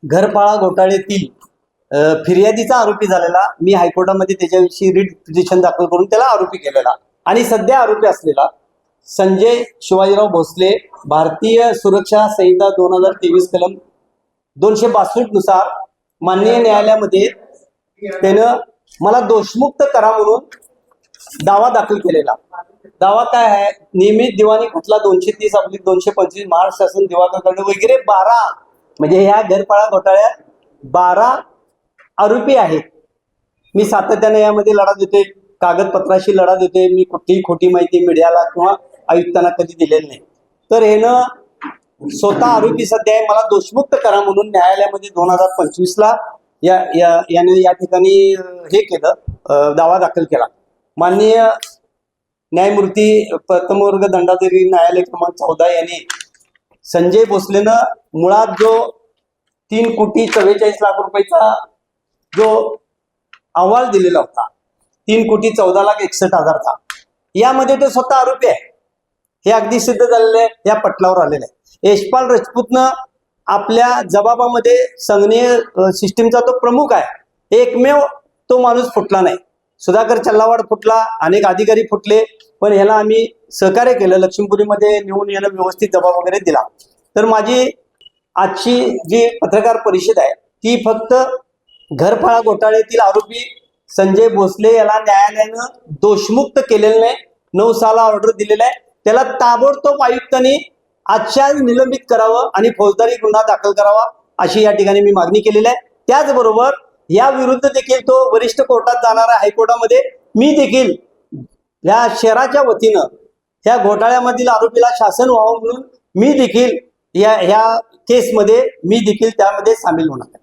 घरफाळा घोटाळ्यातील फिर्यादीचा आरोपी झालेला मी हायकोर्टामध्ये त्याच्याविषयी रिट पिटिशन दाखल करून त्याला आरोपी केलेला आणि सध्या आरोपी असलेला संजय शिवाजीराव भोसले भारतीय सुरक्षा संहिता 2023 कलम 262 नुसार माननीय न्यायालयामध्ये त्यानं मला दोषमुक्त करा म्हणून दावा दाखल केलेला। दावा काय आहे? नियमित दिवाणी खटला 230/225 महाराष्ट्र शासन दिवाकर करणे वगैरे 12 म्हणजे ह्या घरफाळा घोटाळ्यात 12 आरोपी आहेत। मी सातत्याने यामध्ये लढा देतोय, कागदपत्राशी लढा देतोय। मी कुठलीही खोटी माहिती मीडियाला किंवा आयुक्तांना कधी दिलेली नाही। तर ह्यानं स्वतः आरोपी सध्या आहे, मला दोषमुक्त करा म्हणून न्यायालयामध्ये 2025 ला याने या ठिकाणी हे केलं, दावा दाखल केला। माननीय न्यायमूर्ती प्रथम वर्ग दंडाधिकारी न्यायालय क्रमांक 14 यांनी संजय भोसलेनं मुळात जो 3,44,00,000 रुपयाचा जो अहवाल दिलेला होता 3,14,61,000चा, यामध्ये ते स्वतः आरोपी आहे। हे अगदी सिद्ध झालेलं आहे, या पटलावर आलेलं आहे। यशपाल राजपूतनं आपल्या जबाबामध्ये संगणकीय सिस्टीमचा तो प्रमुख आहे, एकमेव तो माणूस फुटला नाही। सुधाकर चल्लावाड फुटला, अनेक अधिकारी फुटले, पण ह्याला आम्ही सहकार्य केलं। लक्ष्मीपुरीमध्ये नेऊन याला व्यवस्थित जबाब वगैरे दिला। तर माझी आजची जी पत्रकार परिषद आहे ती फक्त घरफाळा घोटाळ्यातील आरोपी संजय भोसले याला न्यायालयानं दोषमुक्त केलेलं नाही, 9 साला ऑर्डर दिलेला आहे। त्याला ताबडतोब आयुक्तांनी आजच्या निलंबित करावं आणि फौजदारी गुन्हा दाखल करावा अशी या ठिकाणी मी मागणी केलेली आहे। त्याचबरोबर या विरुद्ध देखील तो वरिष्ठ कोर्टात जाणार आहे, हायकोर्टामध्ये। मी देखील या शहराच्या वतीनं या घोटाळ्यामधील आरोपीला शासन व्हावं म्हणून मी देखील या केसमध्ये मी देखील त्यामध्ये सामील होणार आहे।